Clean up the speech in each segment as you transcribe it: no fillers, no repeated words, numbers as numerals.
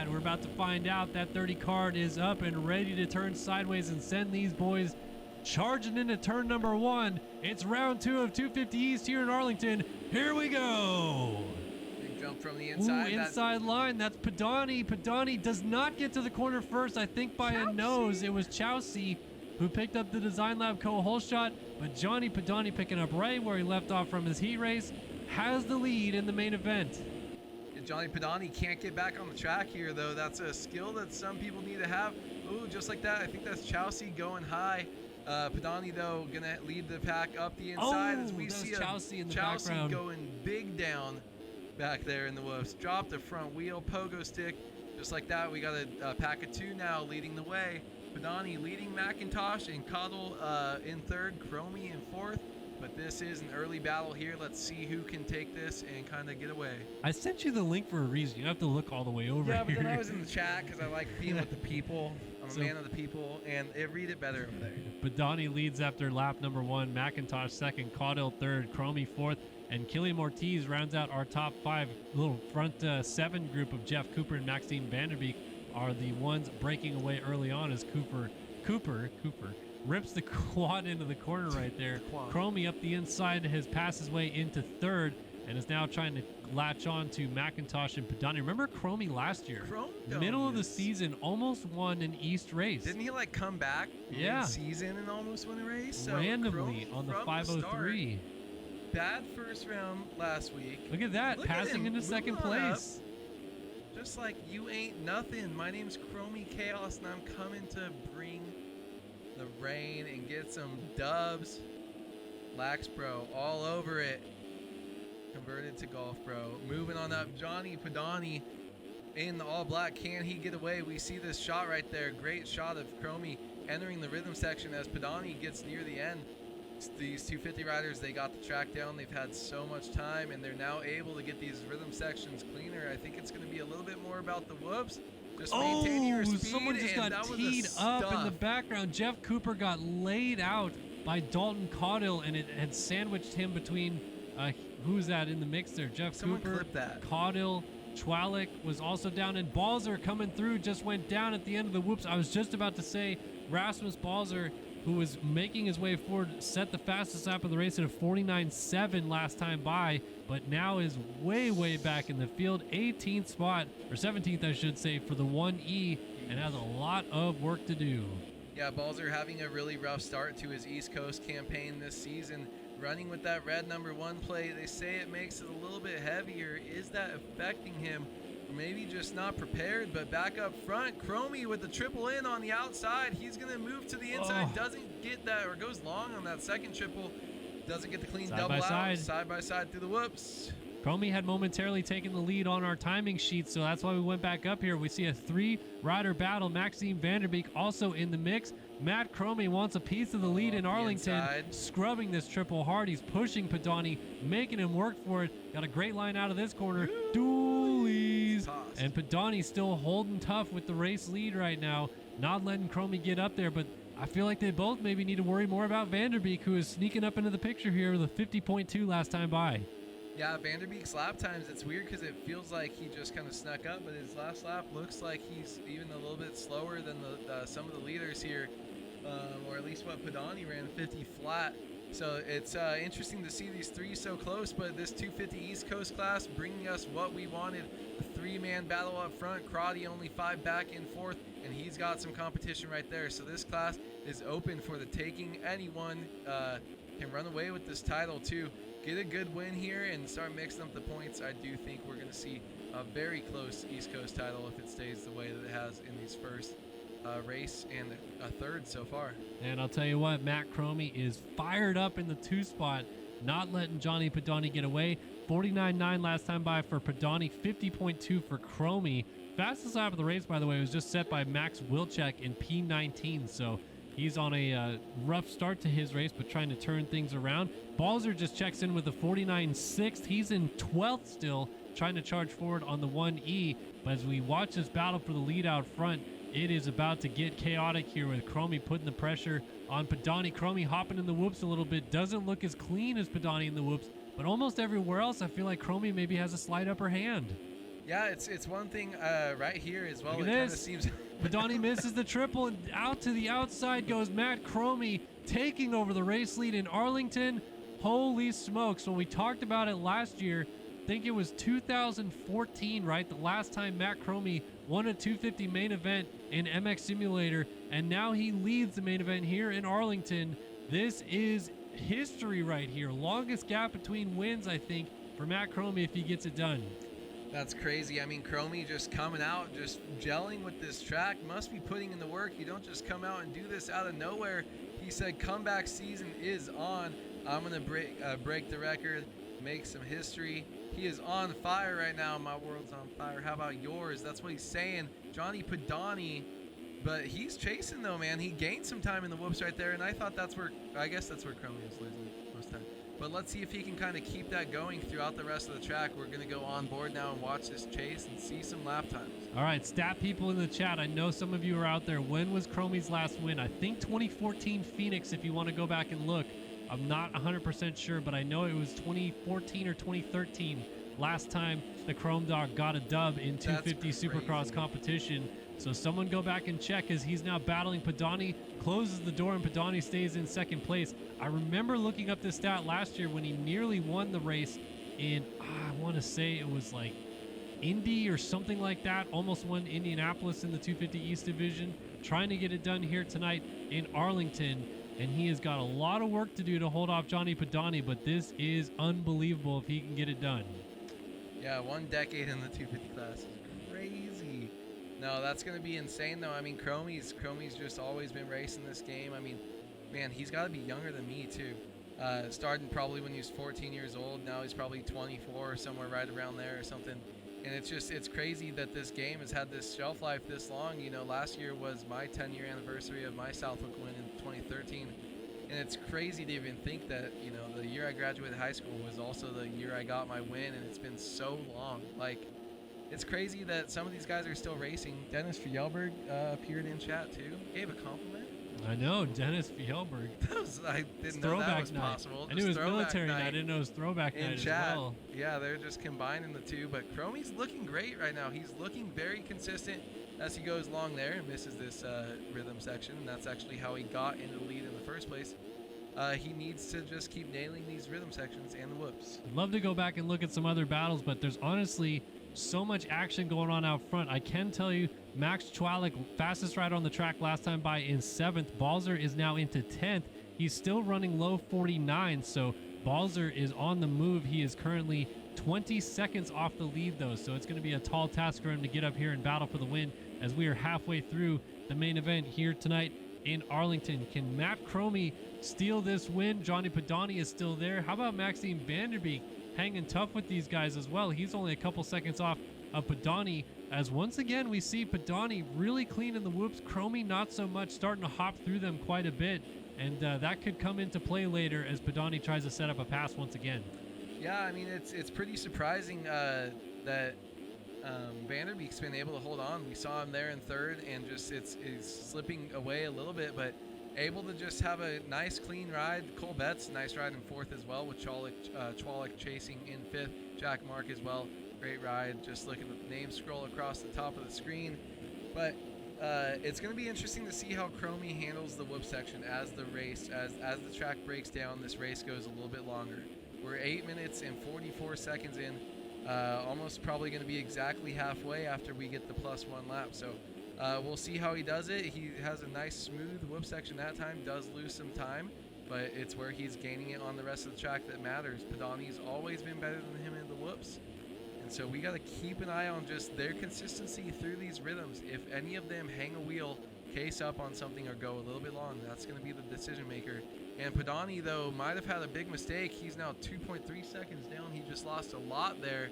that? We're about to find out. That 30 card is up and ready to turn sideways and send these boys charging into turn number 1. It's round 2 of 250 East here in Arlington. Here we go. Big jump from the inside. Ooh, inside line. That's Padani. Padani does not get to the corner first. I think by a nose. It was Chowsey who picked up the Design Lab co-hole shot, but Johnny Padani picking up right where he left off from his heat race has the lead in the main event. Johnny Padani can't get back on the track here, though. That's a skill that some people need to have. Ooh, just like that. I think that's Chowsey going high. Padani, though, going to lead the pack up the inside as we see Chowsey in the Chowsey background going big down back there in the whoops. Drop the front wheel, pogo stick. Just like that, we got a pack of 2 now leading the way. Padani leading McIntosh and Cottle in 3rd, Chromie in 4th. But this is an early battle here. Let's see who can take this and kind of get away. I sent you the link for a reason. You have to look all the way over here. Yeah, but then I was in the chat because I like being with the people. I'm a man of the people, and they read it better over there. Padani leads after lap number 1. McIntosh 2nd, Caudill 3rd, Chromie 4th, and Killian Ortiz rounds out our top 5. Little front 7 group of Jeff Cooper and Maxime Vanderbeek are the ones breaking away early on as Cooper rips the quad into the corner right there. Chromie up the inside has passed his way into 3rd and is now trying to latch on to McIntosh and Padani. Remember Chromie last year? Middle of the season, almost won an East race. Didn't he like come back mid-season and almost win a race? So randomly Chromie on the 503. Bad first round last week. Look at that, passing into second place. Just like you ain't nothing. My name's Chromie Chaos and I'm coming to bring the rain and get some dubs. Lax Bro all over it. Converted to Golf Bro. Moving on up, Johnny Padani in the all black. Can he get away? We see this shot right there. Great shot of Chromie entering the rhythm section as Padani gets near the end. These 250 riders, they got the track down. They've had so much time and they're now able to get these rhythm sections cleaner. I think it's going to be a little bit more about the whoops. Just maintaining your speed. Someone just got teed up in the background. Jeff Cooper got laid out by Dalton Caudill, and it had sandwiched him between, who's that in the mix there? Jeff Cooper, Caudill, Chwalik was also down, and Balzer coming through just went down at the end of the whoops. I was just about to say Rasmus Balzer, who was making his way forward, set the fastest lap of the race at a 49.7 last time by, but now is way, way back in the field. 18th spot, or 17th, I should say, for the 1E, and has a lot of work to do. Yeah, Balzer having a really rough start to his East Coast campaign this season. Running with that red number 1 plate, they say it makes it a little bit heavier. Is that affecting him? Maybe just not prepared, but back up front, Chromie with the triple in on the outside. He's going to move to the inside, doesn't get that, or goes long on that second triple. Doesn't get the clean double out, side by side through the whoops. Chromie had momentarily taken the lead on our timing sheet, so that's why we went back up here. We see a 3-rider battle. Maxime Vanderbeek also in the mix. Matt Chromie wants a piece of the lead in Arlington, scrubbing this triple hard. He's pushing Padani, making him work for it. Got a great line out of this corner. Dualies. And Padani still holding tough with the race lead right now. Not letting Chromie get up there, but I feel like they both maybe need to worry more about Vanderbeek, who is sneaking up into the picture here with a 50.2 last time by. Yeah, Vanderbeek's lap times, it's weird because it feels like he just kind of snuck up, but his last lap looks like he's even a little bit slower than some of the leaders here, or at least what Padani ran, 50 flat. So it's interesting to see these 3 so close, but this 250 East Coast class bringing us what we wanted. A 3-man battle up front, Crotty only 5 back in 4th, and he's got some competition right there. So this class is open for the taking. Anyone can run away with this title too. Get a good win here and start mixing up the points. I do think we're going to see a very close East Coast title if it stays the way that it has in these first race and a third so far. And I'll tell you what, Matt Chromie is fired up in the 2 spot, not letting Johnny Padani get away. 49.9 last time by for Padani, 50.2 for Chromie. Fastest lap of the race, by the way, was just set by Max Wilczek in P19, so he's on a rough start to his race, but trying to turn things around. Balzer just checks in with a 49.6. He's in 12th still, trying to charge forward on the 1E. But as we watch this battle for the lead out front, it is about to get chaotic here with Chromie putting the pressure on Padani. Chromie hopping in the whoops a little bit. Doesn't look as clean as Padani in the whoops, but almost everywhere else, I feel like Chromie maybe has a slight upper hand. Yeah, it's one thing right here as well. Look It at kind of this. seems. Padani misses the triple, and out to the outside goes Matt Cromie, taking over the race lead in Arlington. Holy smokes. When we talked about it last year, I think it was 2014, right? The last time Matt Cromie won a 250 main event in MX Simulator, and now he leads the main event here in Arlington. This is history right here. Longest gap between wins, I think, for Matt Cromie if he gets it done. That's crazy. I mean, Cromie just coming out, just gelling with this track, must be putting in the work. You don't just come out and do this out of nowhere. He said comeback season is on. I'm going to break the record, make some history. He is on fire right now. My world's on fire. How about yours? That's what he's saying. Johnny Padani. But he's chasing, though, man. He gained some time in the whoops right there, and I guess that's where Cromie was losing most time. But let's see if he can kind of keep that going throughout the rest of the track. We're going to go on board now and watch this chase and see some lap times. All right, stat people in the chat. I know some of you are out there. When was Cromie's last win? I think 2014 Phoenix, if you want to go back and look. I'm not 100% sure, but I know it was 2014 or 2013 last time the Chrome Dog got a dub in 250 Supercross competition. So someone go back and check, as he's now battling Padani, closes the door, and Padani stays in second place. I remember looking up this stat last year when he nearly won the race in, I want to say it was like Indy or something like that. Almost won Indianapolis in the 250 East Division. Trying to get it done here tonight in Arlington. And he has got a lot of work to do to hold off Johnny Padani, but this is unbelievable if he can get it done. Yeah, 1 decade in the 250 class is crazy. No, that's going to be insane, though. I mean, Cromie's just always been racing this game. I mean, man, he's got to be younger than me, too. Starting probably when he was 14 years old. Now he's probably 24 or somewhere right around there or something. And it's crazy that this game has had this shelf life this long. You know, last year was my 10-year anniversary of my Southwick win in 2013. And it's crazy to even think that, you know, the year I graduated high school was also the year I got my win, and it's been so long. Like, it's crazy that some of these guys are still racing. Dennis Fjellberg appeared in chat, too. Gave a compliment. I know, Dennis Fjellberg. I didn't know that was possible. I knew it was military night. I didn't know it was throwback night as well. Yeah, they're just combining the two. But Cromie's looking great right now. He's looking very consistent as he goes along there and misses this rhythm section. And that's actually how he got into the lead in the first place. He needs to just keep nailing these rhythm sections and the whoops. I'd love to go back and look at some other battles, but there's honestly so much action going on out front. I can tell you, Max Chwalik, fastest rider on the track last time by, in 7th. Balzer is now into 10th. He's still running low 49, so Balzer is on the move. He is currently 20 seconds off the lead, though, so it's going to be a tall task for him to get up here and battle for the win as we are halfway through the main event here tonight in Arlington. Can Matt Cromie steal this win? Johnny Padani is still there. How about Maxime Vanderbeek hanging tough with these guys as well? He's only a couple seconds off of Padani, as once again we see Padani really clean in the whoops. Cromie not so much, starting to hop through them quite a bit, and that could come into play later as Padani tries to set up a pass once again. Yeah, I mean, it's pretty surprising that Vanderbeek's been able to hold on. We saw him there in 3rd, and just it's slipping away a little bit, but able to just have a nice clean ride. Cole Betts, nice ride in 4th as well, with Chwalik chasing in 5th. Jack Mark as well, great ride. Just looking at the name scroll across the top of the screen. But it's going to be interesting to see how Cromie handles the whoop section as the the track breaks down. This race goes a little bit longer. We're 8 minutes and 44 seconds in. Almost probably going to be exactly halfway after we get the +1 lap. So we'll see how he does it. He has a nice smooth whoop section that time, does lose some time, but it's where he's gaining it on the rest of the track that matters. Padani's always been better than him in the whoops. And so we got to keep an eye on just their consistency through these rhythms. If any of them hang a wheel, case up on something, or go a little bit long, that's going to be the decision maker. And Padani, though, might have had a big mistake. He's now 2.3 seconds down. He just lost a lot there.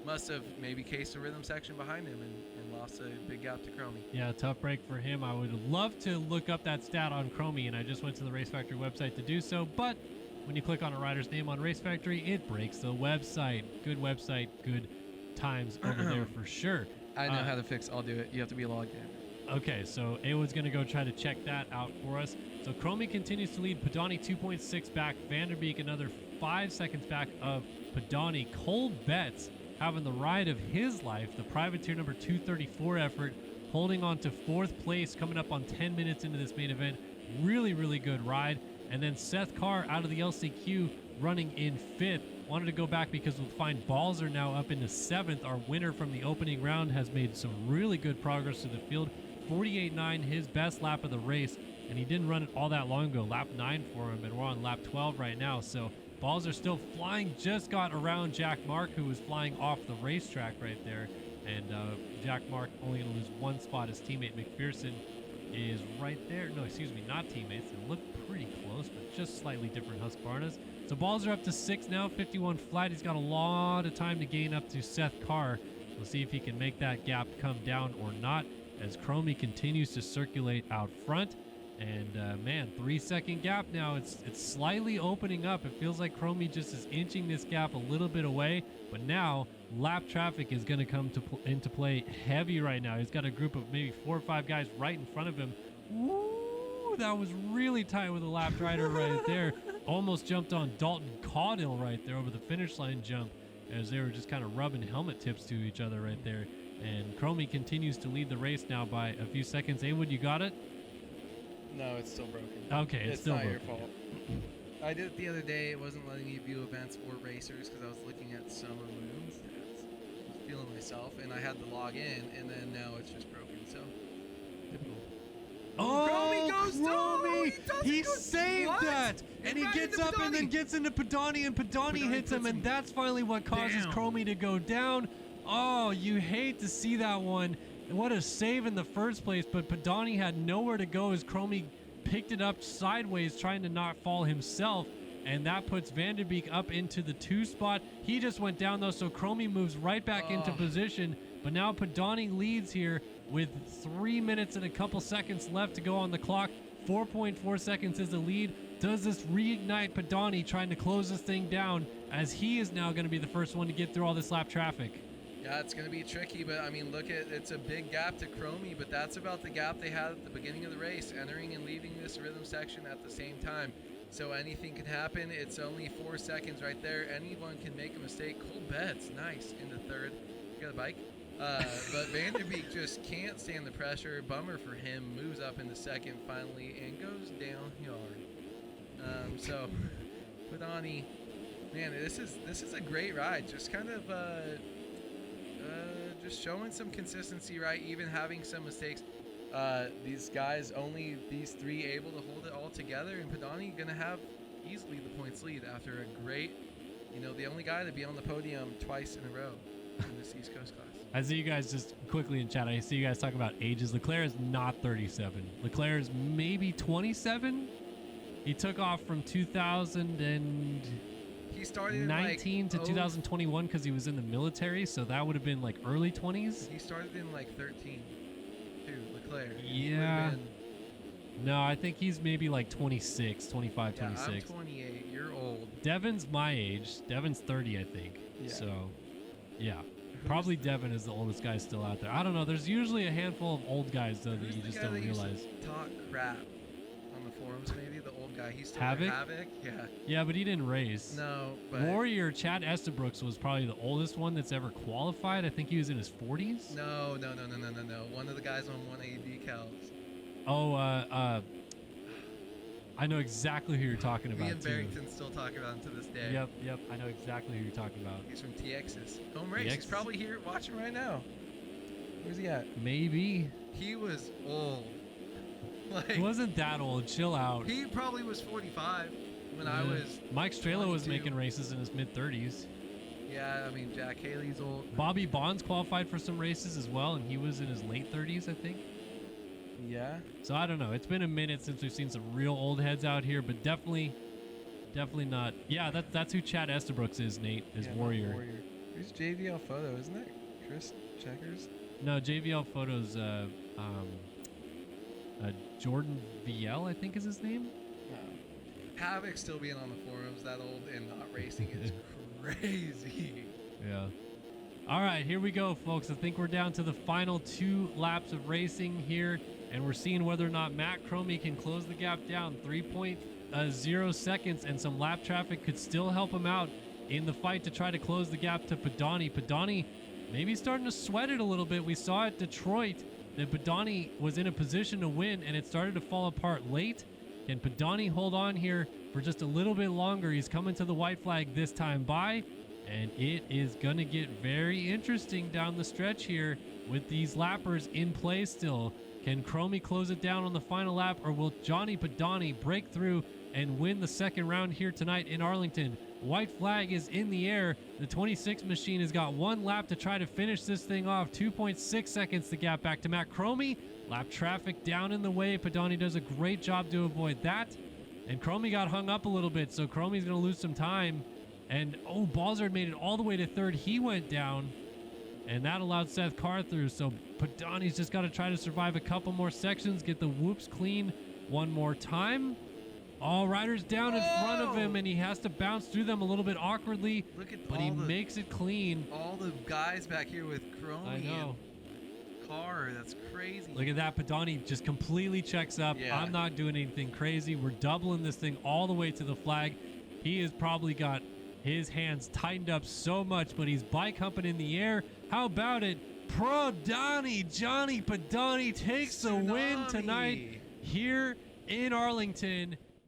Must have maybe cased the rhythm section behind him and lost a big gap to Cromie. Yeah, tough break for him. I would love to look up that stat on Cromie, and I just went to the Race Factory website to do so, but when you click on a rider's name on Race Factory, it breaks the website. Good website, good times over there for sure. I know how to fix. I'll do it. You have to be logged in. Okay, so Awood's going to go try to check that out for us. So Cromie continues to lead. Padani 2.6 back. Vanderbeek another 5 seconds back of Padani. Cole Betts having the ride of his life. The privateer number 234 effort, holding on to 4th place, coming up on 10 minutes into this main event. Really, really good ride. And then Seth Carr out of the LCQ running in 5th. Wanted to go back because we'll find Balzer now up into 7th. Our winner from the opening round has made some really good progress to the field. 48.9, his best lap of the race. And he didn't run it all that long ago. Lap 9 for him, and we're on lap 12 right now. So Balzer still flying, just got around Jack Mark, who was flying off the racetrack right there. And Jack Mark only going to lose 1 spot. His teammate McPherson is right there. No, excuse me, not teammates. They look pretty close, but just slightly different Husqvarnas. So Balzer up to 6 now, 51 flat. He's got a lot of time to gain up to Seth Carr. We'll see if he can make that gap come down or not as Chromie continues to circulate out front. And man, 3-second gap now. It's slightly opening up. It feels like Chromie just is inching this gap a little bit away. But now lap traffic is going to come into play heavy right now. He's got a group of maybe 4 or 5 guys right in front of him. Woo, that was really tight with a lap rider right there. Almost jumped on Dalton Caudill right there over the finish line jump as they were just kind of rubbing helmet tips to each other right there. And Chromie continues to lead the race now by a few seconds. Haywood, you got it? No, it's still broken. Okay, it's still not broken. your fault. I did it the other day. It wasn't letting me view events or racers because I was looking at summer moons. I was feeling myself, and I had to log in, and then now it's just broken. So typical. Oh, Chromie goes Chromie! He saved that! And he gets up and then gets into Padani, and Padani hits him, and that's finally what causes Chromie to go down. Oh, you hate to see that one. What a save in the first place, but Padani had nowhere to go as Chromie picked it up sideways, trying to not fall himself, and that puts Vanderbeek up into the 2 spot. He just went down, though, so Chromie moves right back into position, but now Padani leads here with 3 minutes and a couple seconds left to go on the clock. 4.4 seconds is the lead. Does this reignite Padani trying to close this thing down, as he is now going to be the first one to get through all this lap traffic? Yeah, it's going to be tricky, but I mean, it's a big gap to Chromie, but that's about the gap they had at the beginning of the race, entering and leaving this rhythm section at the same time. So anything can happen. It's only 4 seconds right there. Anyone can make a mistake. Cole Betts, nice, into 3rd. You got a bike? But Vanderbeek just can't stand the pressure. Bummer for him. Moves up into 2nd finally and goes down yard. So, Padani, man, this is a great ride. Just kind of just showing some consistency, right? Even having some mistakes. These guys, only these 3 able to hold it all together, and Padani gonna have easily the points lead after a great, the only guy to be on the podium twice in a row in this East Coast class. I see you guys just quickly in chat. I see you guys talk about ages. Leclerc is not 37. Leclerc is maybe 27. He took off from 2019 He started in to 2021 because he was in the military, so that would have been like early 20s. He started in like 13 too, Leclerc. Yeah. No, I think he's maybe like 26, 25, yeah, 26. I'm 28. You're old. Devon's my age. Devon's 30, I think. Yeah. So, yeah. Probably Devon is the oldest guy still out there. I don't know. There's usually a handful of old guys, though, that you just don't realize. Talk crap on the forums, maybe. The old guy. He's still Havoc? Havoc? Yeah. Yeah, but he didn't race. No, but... Warrior Chad Estabrooks was probably the oldest one that's ever qualified. I think he was in his 40s. No. One of the guys on 180 decals. Oh, I know exactly who you're talking about. Me and Barrington still talk about him to this day. Yep. I know exactly who you're talking about. He's from TX's home race. He's probably here watching right now. Where's he at? Maybe. He was old. He wasn't that old. Chill out. He probably was 45 when I was. Mike Strela was making races in his mid-30s. Yeah, I mean, Jack Haley's old. Bobby Bonds qualified for some races as well, and he was in his late 30s, I think. Yeah. So I don't know. It's been a minute since we've seen some real old heads out here, but definitely not. Yeah, that's who Chad Estabrooks is, Nate, is Warrior. Who's JVL Photo, isn't it? Chris Checkers? No, JVL Photo's Jordan VL, I think is his name. No. Havoc still being on the forums that old and not racing is crazy. Yeah. All right, here we go, folks. I think we're down to the final 2 laps of racing here, and we're seeing whether or not Matt Chromie can close the gap down. 3.0 seconds, and some lap traffic could still help him out in the fight to try to close the gap to Padani. Padani maybe starting to sweat it a little bit. We saw at Detroit that Padani was in a position to win, and it started to fall apart late. Can Padani hold on here for just a little bit longer? He's coming to the white flag this time by, and it is going to get very interesting down the stretch here with these lappers in play still. Can Chromie close it down on the final lap, or will Johnny Padani break through and win the second round here tonight in Arlington? White flag is in the air. The 26 machine has got one lap to try to finish this thing off. 2.6 seconds to gap back to Matt Chromie. Lap traffic down in the way. Padani does a great job to avoid that. And Chromie got hung up a little bit, so Chromie's going to lose some time. And, oh, Balzard made it all the way to third. He went down, and that allowed Seth Carr through. So Padani's just got to try to survive a couple more sections, get the whoops clean one more time. All riders down in front of him, and he has to bounce through them a little bit awkwardly, but he makes it clean. All the guys back here with Chromie I know. and Carr, that's crazy. Look at that. Padani just completely checks up. Yeah. I'm not doing anything crazy. We're doubling this thing all the way to the flag. He has probably got his hands tightened up so much, but he's bike humping in the air. How about it? Johnny Padani takes the win tonight here in Arlington.